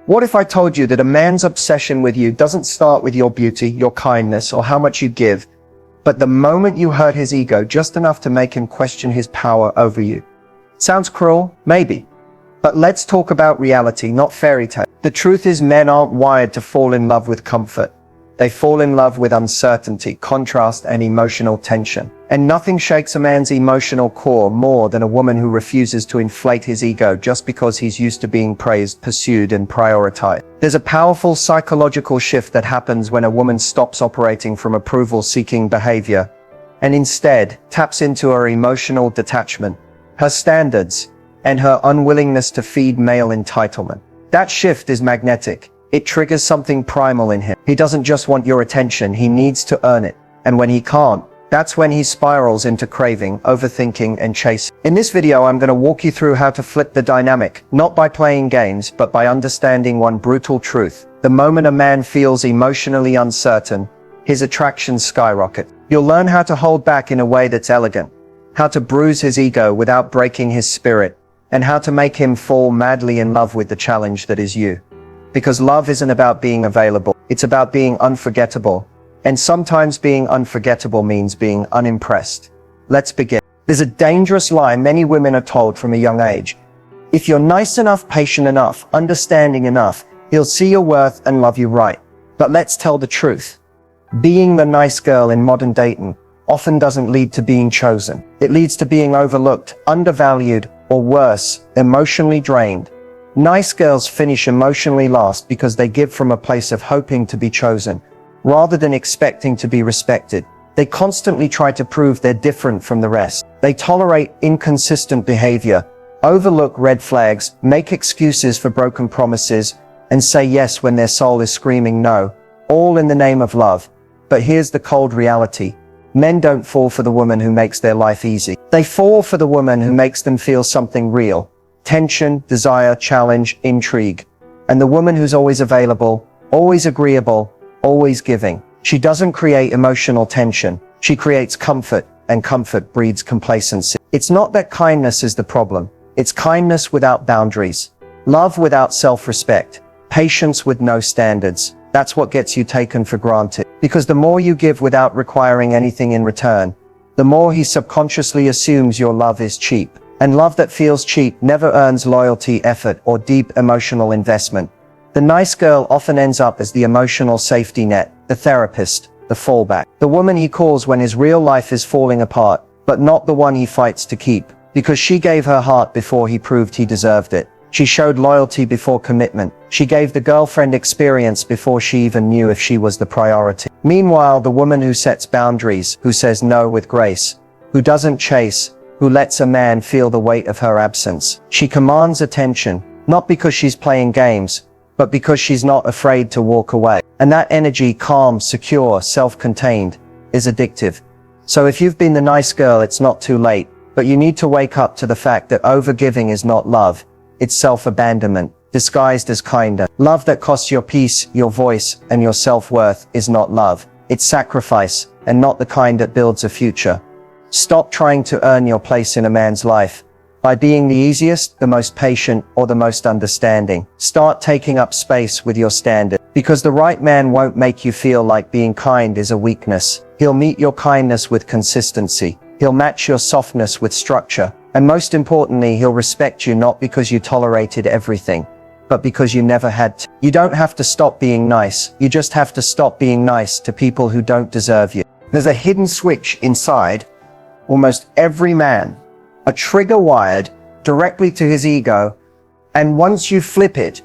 What if I told you that a man's obsession with you doesn't start with your beauty, your kindness, or how much you give, but the moment you hurt his ego just enough to make him question his power over you? Sounds cruel? Maybe. But let's talk about reality, not fairy tale. The truth is, men aren't wired to fall in love with comfort. They fall in love with uncertainty, contrast, and emotional tension. And nothing shakes a man's emotional core more than a woman who refuses to inflate his ego just because he's used to being praised, pursued, and prioritized. There's a powerful psychological shift that happens when a woman stops operating from approval-seeking behavior and instead taps into her emotional detachment, her standards, and her unwillingness to feed male entitlement. That shift is magnetic. It triggers something primal in him. He doesn't just want your attention, he needs to earn it. And when he can't, that's when he spirals into craving, overthinking, and chasing. In this video, I'm going to walk you through how to flip the dynamic, not by playing games, but by understanding one brutal truth. The moment a man feels emotionally uncertain, his attractions skyrocket. You'll learn how to hold back in a way that's elegant, how to bruise his ego without breaking his spirit, and how to make him fall madly in love with the challenge that is you. Because love isn't about being available, it's about being unforgettable. And sometimes being unforgettable means being unimpressed. Let's begin. There's a dangerous lie many women are told from a young age. If you're nice enough, patient enough, understanding enough, he'll see your worth and love you right. But let's tell the truth. Being the nice girl in modern dating often doesn't lead to being chosen. It leads to being overlooked, undervalued, or worse, emotionally drained. Nice girls finish emotionally last because they give from a place of hoping to be chosen, rather than expecting to be respected. They constantly try to prove they're different from the rest. They tolerate inconsistent behavior, overlook red flags, make excuses for broken promises, and say yes when their soul is screaming no, all in the name of love. But here's the cold reality. Men don't fall for the woman who makes their life easy. They fall for the woman who makes them feel something real. Tension, desire, challenge, intrigue. And the woman who's always available, always agreeable, always giving. She doesn't create emotional tension. She creates comfort, and comfort breeds complacency. It's not that kindness is the problem. It's kindness without boundaries. Love without self-respect. Patience with no standards. That's what gets you taken for granted. Because the more you give without requiring anything in return, the more he subconsciously assumes your love is cheap. And love that feels cheap never earns loyalty, effort, or deep emotional investment. The nice girl often ends up as the emotional safety net, the therapist, the fallback. The woman he calls when his real life is falling apart, but not the one he fights to keep. Because she gave her heart before he proved he deserved it. She showed loyalty before commitment. She gave the girlfriend experience before she even knew if she was the priority. Meanwhile, the woman who sets boundaries, who says no with grace, who doesn't chase, who lets a man feel the weight of her absence. She commands attention, not because she's playing games, but because she's not afraid to walk away. And that energy, calm, secure, self-contained, is addictive. So if you've been the nice girl, it's not too late, but you need to wake up to the fact that overgiving is not love. It's self-abandonment, disguised as kinder. Love that costs your peace, your voice, and your self-worth is not love. It's sacrifice, and not the kind that builds a future. Stop trying to earn your place in a man's life by being the easiest, the most patient, or the most understanding. Start taking up space with your standard. Because the right man won't make you feel like being kind is a weakness. He'll meet your kindness with consistency. He'll match your softness with structure. And most importantly, he'll respect you not because you tolerated everything, but because you never had to. You don't have to stop being nice. You just have to stop being nice to people who don't deserve you. There's a hidden switch inside almost every man, a trigger wired directly to his ego. And once you flip it,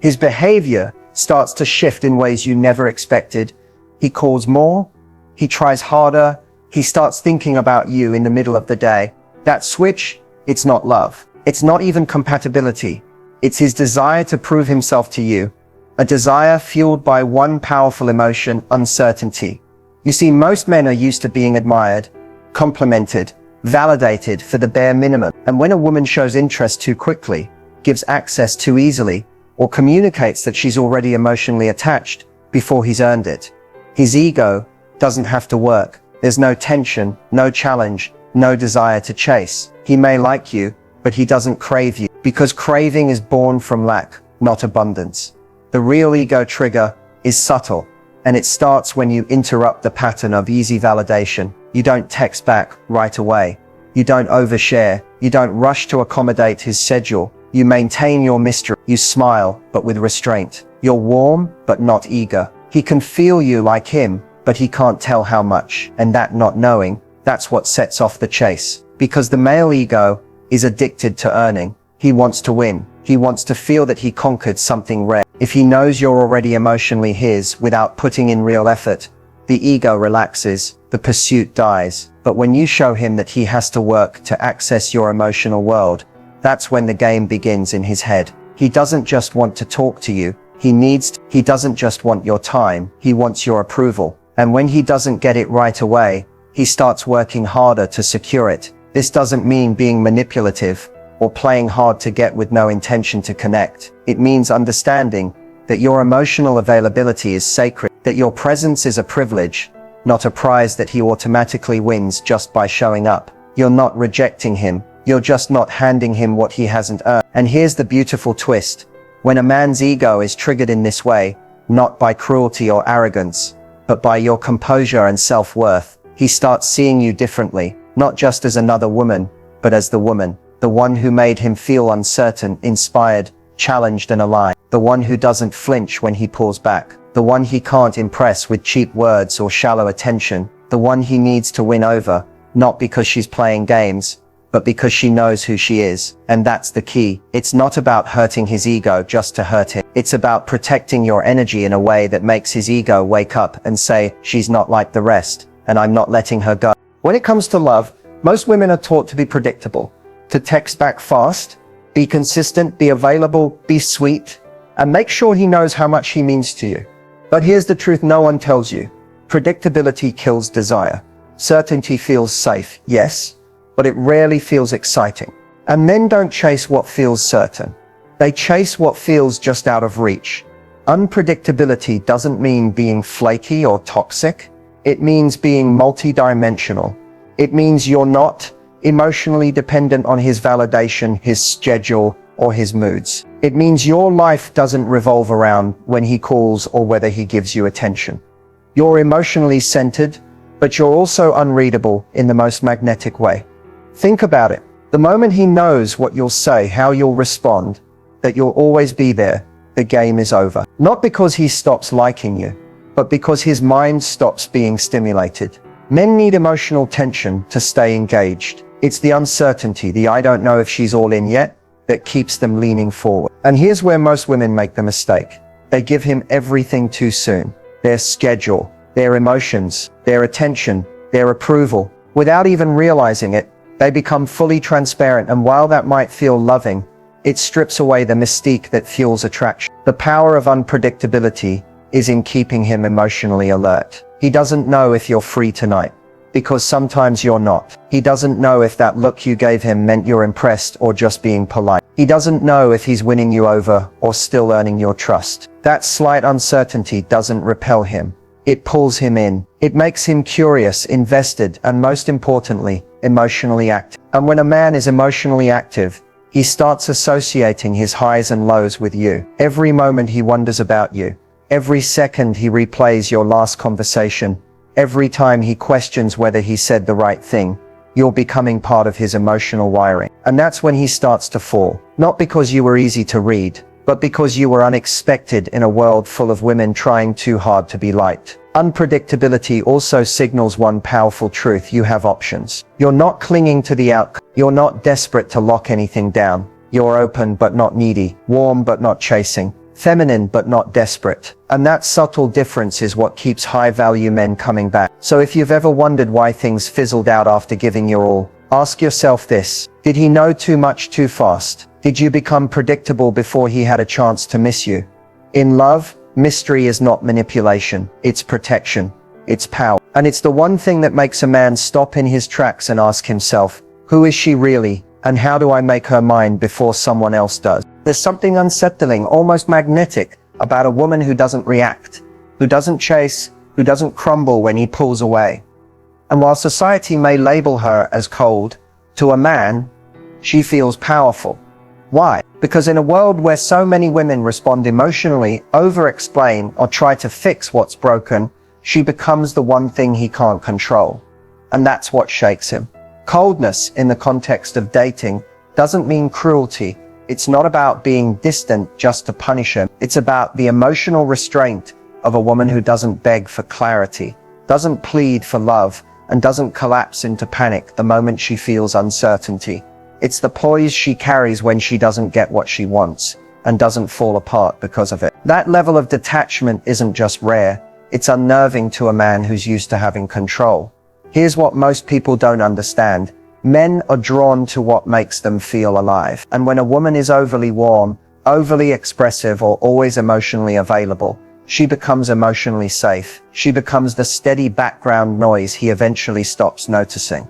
his behavior starts to shift in ways you never expected. He calls more, he tries harder, he starts thinking about you in the middle of the day. That switch, it's not love. It's not even compatibility. It's his desire to prove himself to you. A desire fueled by one powerful emotion, uncertainty. You see, most men are used to being admired, complimented, validated for the bare minimum. And when a woman shows interest too quickly, gives access too easily, or communicates that she's already emotionally attached before he's earned it, his ego doesn't have to work. There's no tension, no challenge, no desire to chase. He may like you, but he doesn't crave you, because craving is born from lack, not abundance. The real ego trigger is subtle, and it starts when you interrupt the pattern of easy validation. You don't text back right away. You don't overshare. You don't rush to accommodate his schedule. You maintain your mystery. You smile, but with restraint. You're warm, but not eager. He can feel you like him, but he can't tell how much. And that not knowing, that's what sets off the chase. Because the male ego is addicted to earning. He wants to win. He wants to feel that he conquered something rare. If he knows you're already emotionally his without putting in real effort, the ego relaxes, the pursuit dies. But when you show him that he has to work to access your emotional world, that's when the game begins in his head. He doesn't just want to talk to you. He doesn't just want your time. He wants your approval. And when he doesn't get it right away, he starts working harder to secure it. This doesn't mean being manipulative or playing hard to get with no intention to connect. It means understanding that your emotional availability is sacred, that your presence is a privilege, not a prize that he automatically wins just by showing up. You're not rejecting him. You're just not handing him what he hasn't earned. And here's the beautiful twist. When a man's ego is triggered in this way, not by cruelty or arrogance, but by your composure and self-worth, he starts seeing you differently, not just as another woman, but as the woman, the one who made him feel uncertain, inspired, challenged and alive, the one who doesn't flinch when he pulls back, the one he can't impress with cheap words or shallow attention, the one he needs to win over, not because she's playing games, but because she knows who she is. And that's the key. It's not about hurting his ego just to hurt him. It's about protecting your energy in a way that makes his ego wake up and say, she's not like the rest, and I'm not letting her go. When it comes to love, most women are taught to be predictable, to text back fast, be consistent, be available, be sweet, and make sure he knows how much he means to you. But here's the truth no one tells you. Predictability kills desire. Certainty feels safe, yes, but it rarely feels exciting. And men don't chase what feels certain. They chase what feels just out of reach. Unpredictability doesn't mean being flaky or toxic. It means being multidimensional. It means you're not emotionally dependent on his validation, his schedule, or his moods. It means your life doesn't revolve around when he calls or whether he gives you attention. You're emotionally centered, but you're also unreadable in the most magnetic way. Think about it. The moment he knows what you'll say, how you'll respond, that you'll always be there, the game is over. Not because he stops liking you, but because his mind stops being stimulated. Men need emotional tension to stay engaged. It's the uncertainty, the I don't know if she's all in yet, that keeps them leaning forward. And here's where most women make the mistake. They give him everything too soon. Their schedule, their emotions, their attention, their approval. Without even realizing it, they become fully transparent, and while that might feel loving, it strips away the mystique that fuels attraction. The power of unpredictability is in keeping him emotionally alert. He doesn't know if you're free tonight, because sometimes you're not. He doesn't know if that look you gave him meant you're impressed or just being polite. He doesn't know if he's winning you over or still earning your trust. That slight uncertainty doesn't repel him. It pulls him in. It makes him curious, invested, and most importantly, emotionally active. And when a man is emotionally active, he starts associating his highs and lows with you. Every moment he wonders about you. Every second he replays your last conversation. Every time he questions whether he said the right thing, you're becoming part of his emotional wiring. And that's when he starts to fall. Not because you were easy to read, but because you were unexpected in a world full of women trying too hard to be liked. Unpredictability also signals one powerful truth: you have options. You're not clinging to the outcome. You're not desperate to lock anything down. You're open but not needy, warm but not chasing, feminine but not desperate. And that subtle difference is what keeps high-value men coming back. So if you've ever wondered why things fizzled out after giving your all, ask yourself this: did he know too much too fast? Did you become predictable before he had a chance to miss you? In love, mystery is not manipulation, it's protection, it's power. And it's the one thing that makes a man stop in his tracks and ask himself, who is she really, and how do I make her mine before someone else does? There's something unsettling, almost magnetic, about a woman who doesn't react, who doesn't chase, who doesn't crumble when he pulls away. And while society may label her as cold, to a man, she feels powerful. Why? Because in a world where so many women respond emotionally, over-explain, or try to fix what's broken, she becomes the one thing he can't control. And that's what shakes him. Coldness, in the context of dating, doesn't mean cruelty. It's not about being distant just to punish him. It's about the emotional restraint of a woman who doesn't beg for clarity, doesn't plead for love, and doesn't collapse into panic the moment she feels uncertainty. It's the poise she carries when she doesn't get what she wants, and doesn't fall apart because of it. That level of detachment isn't just rare, it's unnerving to a man who's used to having control. Here's what most people don't understand. Men are drawn to what makes them feel alive. And when a woman is overly warm, overly expressive, or always emotionally available, she becomes emotionally safe. She becomes the steady background noise he eventually stops noticing.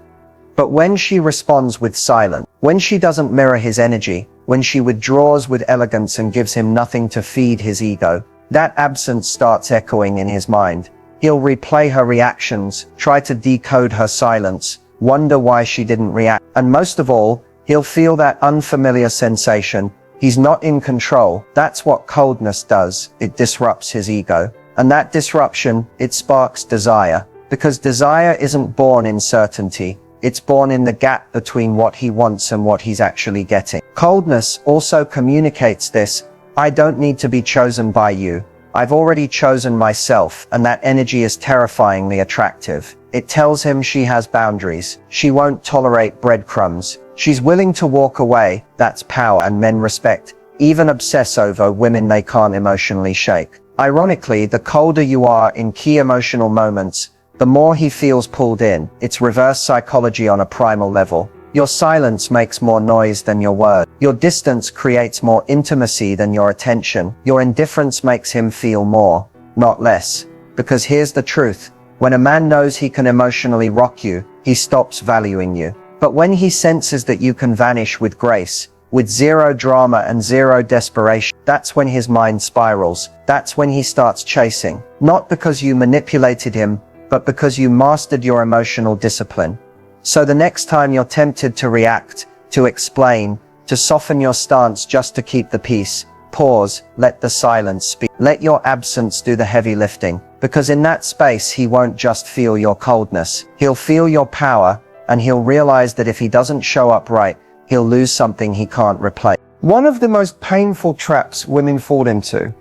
But when she responds with silence, when she doesn't mirror his energy, when she withdraws with elegance and gives him nothing to feed his ego, that absence starts echoing in his mind. He'll replay her reactions, try to decode her silence, wonder why she didn't react, and most of all, he'll feel that unfamiliar sensation. He's not in control. That's what coldness does. It disrupts his ego. And that disruption, it sparks desire. Because desire isn't born in certainty. It's born in the gap between what he wants and what he's actually getting. Coldness also communicates this. I don't need to be chosen by you. I've already chosen myself, and that energy is terrifyingly attractive. It tells him she has boundaries. She won't tolerate breadcrumbs. She's willing to walk away. That's power, and men respect, even obsess over women they can't emotionally shake. Ironically, the colder you are in key emotional moments, the more he feels pulled in. It's reverse psychology on a primal level. Your silence makes more noise than your word. Your distance creates more intimacy than your attention. Your indifference makes him feel more, not less. Because here's the truth. When a man knows he can emotionally rock you, he stops valuing you. But when he senses that you can vanish with grace, with zero drama and zero desperation, that's when his mind spirals. That's when he starts chasing. Not because you manipulated him, but because you mastered your emotional discipline. So the next time you're tempted to react, to explain, to soften your stance just to keep the peace, pause, let the silence speak. Let your absence do the heavy lifting. Because in that space, he won't just feel your coldness. He'll feel your power, and he'll realize that if he doesn't show up right, he'll lose something he can't replace. One of the most painful traps women fall into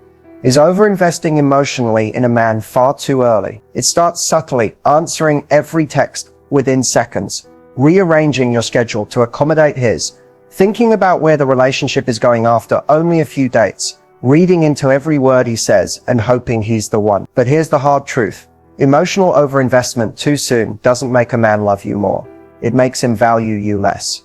is overinvesting emotionally in a man far too early. It starts subtly, answering every text within seconds, rearranging your schedule to accommodate his, thinking about where the relationship is going after only a few dates, reading into every word he says and hoping he's the one. But here's the hard truth. Emotional overinvestment too soon doesn't make a man love you more. It makes him value you less.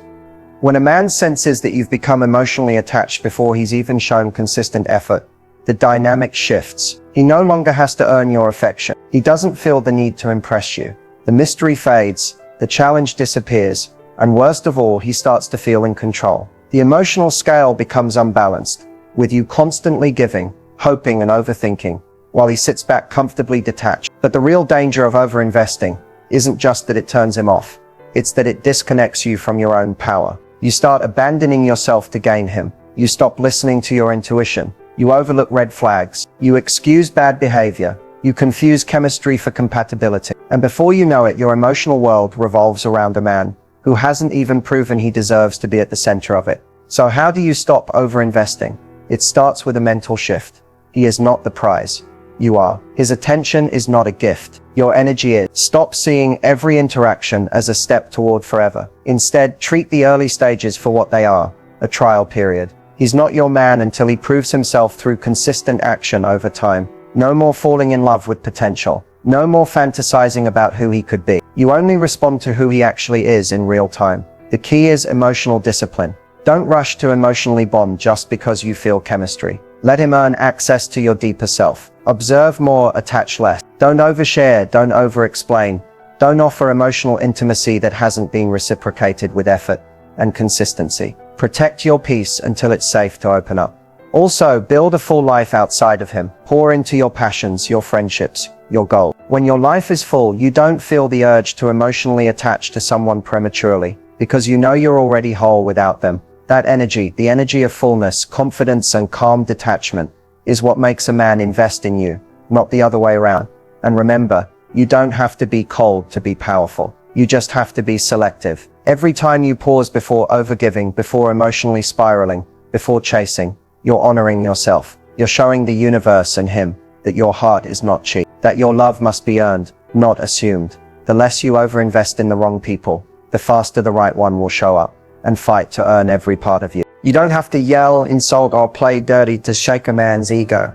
When a man senses that you've become emotionally attached before he's even shown consistent effort, the dynamic shifts. He no longer has to earn your affection. He doesn't feel the need to impress you. The mystery fades, the challenge disappears, and worst of all, he starts to feel in control. The emotional scale becomes unbalanced, with you constantly giving, hoping, and overthinking, while he sits back comfortably detached. But the real danger of overinvesting isn't just that it turns him off. It's that it disconnects you from your own power. You start abandoning yourself to gain him. You stop listening to your intuition. You overlook red flags. You excuse bad behavior. You confuse chemistry for compatibility. And before you know it, your emotional world revolves around a man who hasn't even proven he deserves to be at the center of it. So how do you stop overinvesting? It starts with a mental shift. He is not the prize. You are. His attention is not a gift. Your energy is. Stop seeing every interaction as a step toward forever. Instead, treat the early stages for what they are, a trial period. He's not your man until he proves himself through consistent action over time. No more falling in love with potential. No more fantasizing about who he could be. You only respond to who he actually is in real time. The key is emotional discipline. Don't rush to emotionally bond just because you feel chemistry. Let him earn access to your deeper self. Observe more, attach less. Don't overshare, don't over-explain. Don't offer emotional intimacy that hasn't been reciprocated with effort and consistency. Protect your peace until it's safe to open up. Also, build a full life outside of him. Pour into your passions, your friendships, your goals. When your life is full, you don't feel the urge to emotionally attach to someone prematurely, because you know you're already whole without them. That energy, the energy of fullness, confidence, and calm detachment, is what makes a man invest in you, not the other way around. And remember, you don't have to be cold to be powerful. You just have to be selective. Every time you pause before overgiving, before emotionally spiraling, before chasing, you're honoring yourself. You're showing the universe and him that your heart is not cheap, that your love must be earned, not assumed. The less you overinvest in the wrong people, the faster the right one will show up and fight to earn every part of you. You don't have to yell, insult, or play dirty to shake a man's ego.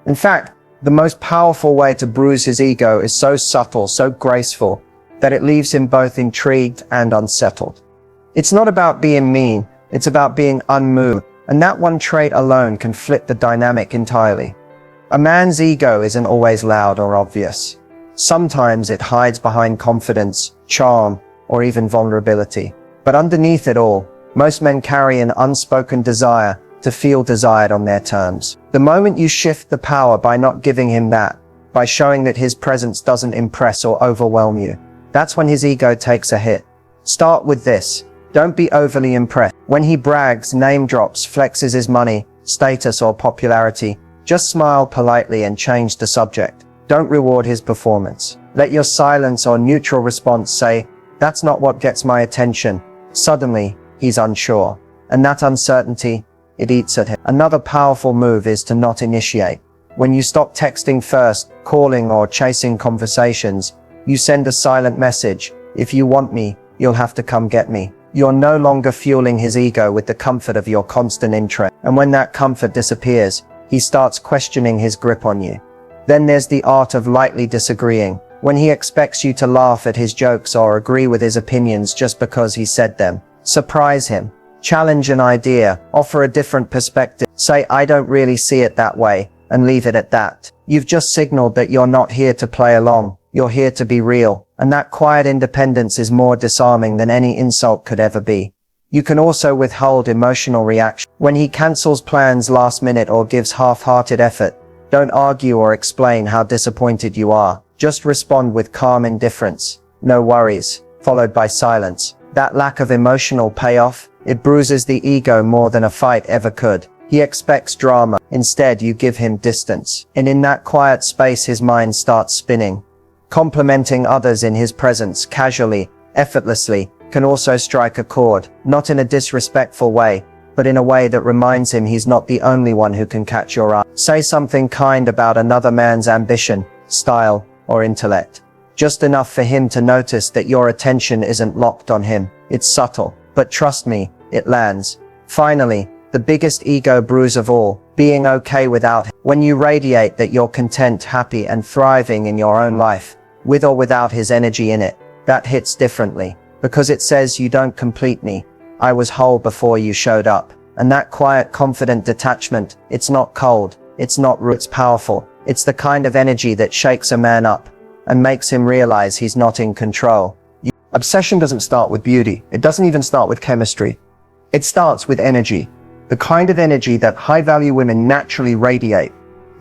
In fact, the most powerful way to bruise his ego is so subtle, so graceful, that it leaves him both intrigued and unsettled. It's not about being mean, it's about being unmoved, and that one trait alone can flip the dynamic entirely. A man's ego isn't always loud or obvious. Sometimes it hides behind confidence, charm, or even vulnerability. But underneath it all, most men carry an unspoken desire to feel desired on their terms. The moment you shift the power by not giving him that, by showing that his presence doesn't impress or overwhelm you, that's when his ego takes a hit. Start with this. Don't be overly impressed. When he brags, name drops, flexes his money, status, or popularity, just smile politely and change the subject. Don't reward his performance. Let your silence or neutral response say, "That's not what gets my attention." Suddenly, he's unsure. And that uncertainty, it eats at him. Another powerful move is to not initiate. When you stop texting first, calling, or chasing conversations, you send a silent message. If you want me, you'll have to come get me. You're no longer fueling his ego with the comfort of your constant interest. And when that comfort disappears, he starts questioning his grip on you. Then there's the art of lightly disagreeing. When he expects you to laugh at his jokes or agree with his opinions just because he said them, surprise him. Challenge an idea, offer a different perspective, say "I don't really see it that way," and leave it at that. You've just signaled that you're not here to play along, you're here to be real, and that quiet independence is more disarming than any insult could ever be. You can also withhold emotional reaction. When he cancels plans last minute or gives half-hearted effort, don't argue or explain how disappointed you are. Just respond with calm indifference, "No worries," followed by silence. That lack of emotional payoff, it bruises the ego more than a fight ever could. He expects drama. Instead, you give him distance. And in that quiet space, his mind starts spinning. Complimenting others in his presence, casually, effortlessly, can also strike a chord, not in a disrespectful way, but in a way that reminds him he's not the only one who can catch your eye. Say something kind about another man's ambition, style, or intellect. Just enough for him to notice that your attention isn't locked on him. It's subtle, but trust me, it lands. Finally, the biggest ego bruise of all, being okay without him. When you radiate that you're content, happy, and thriving in your own life, with or without his energy in it, that hits differently, because it says "You don't complete me. I was whole before you showed up." And that quiet, confident detachment, it's not cold, it's not rude, it's powerful. It's the kind of energy that shakes a man up and makes him realize he's not in control. Obsession doesn't start with beauty. It doesn't even start with chemistry. It starts with energy. The kind of energy that high-value women naturally radiate.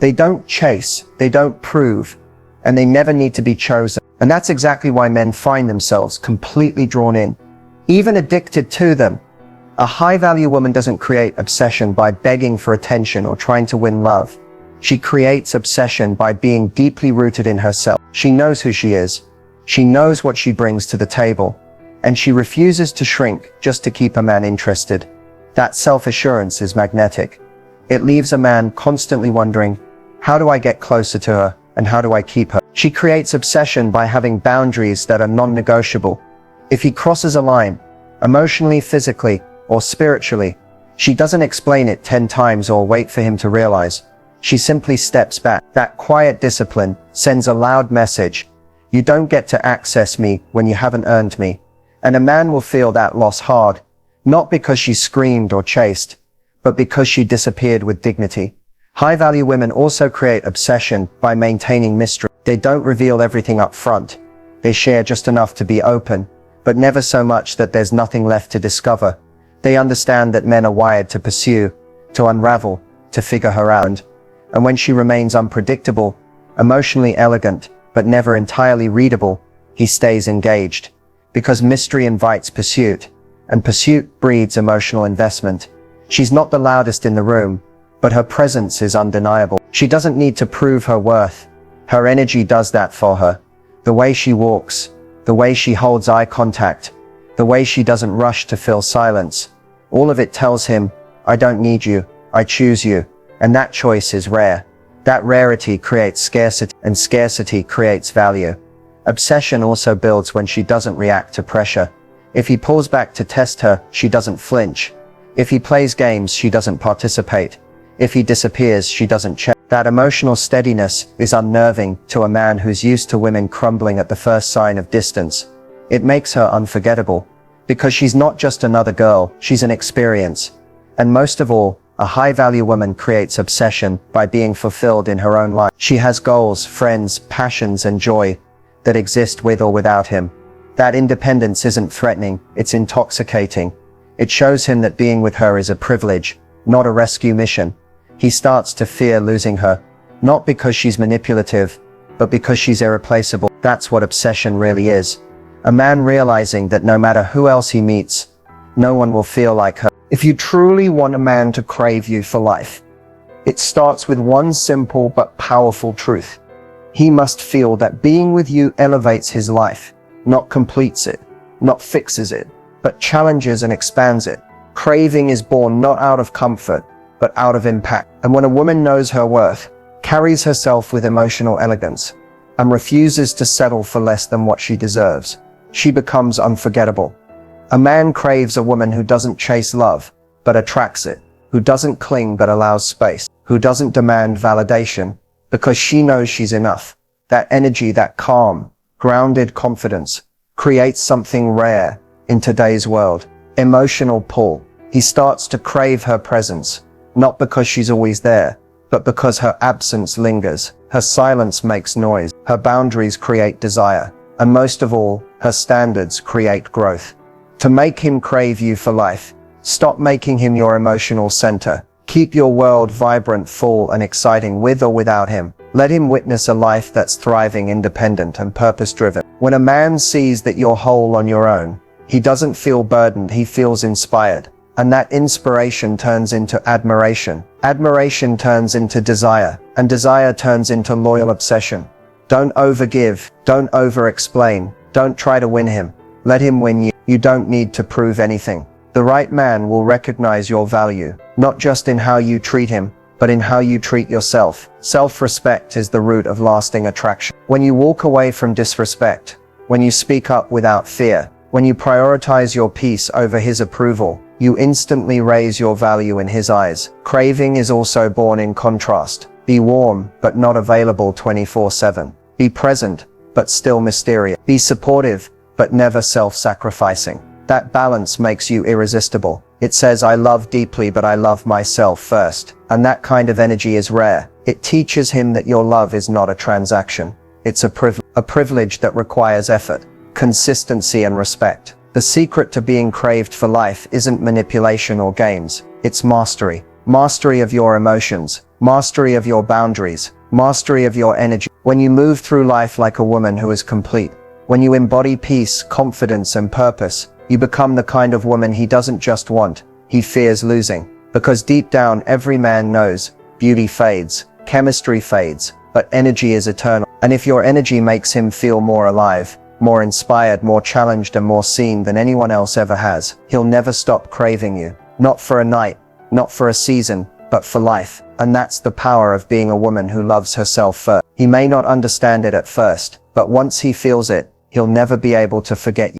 They don't chase, they don't prove, and they never need to be chosen. And that's exactly why men find themselves completely drawn in, even addicted to them. A high-value woman doesn't create obsession by begging for attention or trying to win love. She creates obsession by being deeply rooted in herself. She knows who she is. She knows what she brings to the table, and she refuses to shrink just to keep a man interested. That self-assurance is magnetic. It leaves a man constantly wondering, how do I get closer to her, and how do I keep her? She creates obsession by having boundaries that are non-negotiable. If he crosses a line, emotionally, physically, or spiritually, she doesn't explain it 10 times or wait for him to realize. She simply steps back. That quiet discipline sends a loud message. You don't get to access me when you haven't earned me. And a man will feel that loss hard, not because she screamed or chased, but because she disappeared with dignity. High-value women also create obsession by maintaining mystery. They don't reveal everything up front. They share just enough to be open, but never so much that there's nothing left to discover. They understand that men are wired to pursue, to unravel, to figure her out. And when she remains unpredictable, emotionally elegant, but never entirely readable, he stays engaged. Because mystery invites pursuit, and pursuit breeds emotional investment. She's not the loudest in the room, but her presence is undeniable. She doesn't need to prove her worth. Her energy does that for her. The way she walks, the way she holds eye contact, the way she doesn't rush to fill silence. All of it tells him, I don't need you, I choose you. And that choice is rare. That rarity creates scarcity, and scarcity creates value. Obsession also builds when she doesn't react to pressure. If he pulls back to test her, she doesn't flinch. If he plays games, she doesn't participate. If he disappears, she doesn't check. That emotional steadiness is unnerving to a man who's used to women crumbling at the first sign of distance. It makes her unforgettable, because she's not just another girl, she's an experience. And most of all, a high-value woman creates obsession by being fulfilled in her own life. She has goals, friends, passions, and joy that exist with or without him. That independence isn't threatening, it's intoxicating. It shows him that being with her is a privilege, not a rescue mission. He starts to fear losing her, not because she's manipulative, but because she's irreplaceable. That's what obsession really is. A man realizing that no matter who else he meets, no one will feel like her. If you truly want a man to crave you for life, it starts with one simple but powerful truth. He must feel that being with you elevates his life, not completes it, not fixes it, but challenges and expands it. Craving is born not out of comfort, but out of impact. And when a woman knows her worth, carries herself with emotional elegance, and refuses to settle for less than what she deserves, she becomes unforgettable. A man craves a woman who doesn't chase love, but attracts it, who doesn't cling but allows space, who doesn't demand validation, because she knows she's enough. That energy, that calm, grounded confidence, creates something rare in today's world. Emotional pull. He starts to crave her presence, not because she's always there, but because her absence lingers. Her silence makes noise. Her boundaries create desire. And most of all, her standards create growth. To make him crave you for life, stop making him your emotional center. Keep your world vibrant, full, and exciting with or without him. Let him witness a life that's thriving, independent, and purpose-driven. When a man sees that you're whole on your own, he doesn't feel burdened, he feels inspired. And that inspiration turns into admiration. Admiration turns into desire, and desire turns into loyal obsession. Don't overgive, don't over-explain, don't try to win him. Let him win you. You don't need to prove anything. The right man will recognize your value, not just in how you treat him, but in how you treat yourself. Self-respect is the root of lasting attraction. When you walk away from disrespect, when you speak up without fear, when you prioritize your peace over his approval, you instantly raise your value in his eyes. Craving is also born in contrast. Be warm, but not available 24/7. Be present, but still mysterious. Be supportive, but never self-sacrificing. That balance makes you irresistible. It says, I love deeply, but I love myself first. And that kind of energy is rare. It teaches him that your love is not a transaction. It's a privilege that requires effort, consistency, and respect. The secret to being craved for life isn't manipulation or games. It's mastery. Mastery of your emotions, mastery of your boundaries, mastery of your energy. When you move through life like a woman who is complete, when you embody peace, confidence, and purpose, you become the kind of woman he doesn't just want, he fears losing. Because deep down, every man knows, beauty fades, chemistry fades, but energy is eternal. And if your energy makes him feel more alive, more inspired, more challenged, and more seen than anyone else ever has, he'll never stop craving you. Not for a night, not for a season, but for life. And that's the power of being a woman who loves herself first. He may not understand it at first, but once he feels it, he'll never be able to forget you.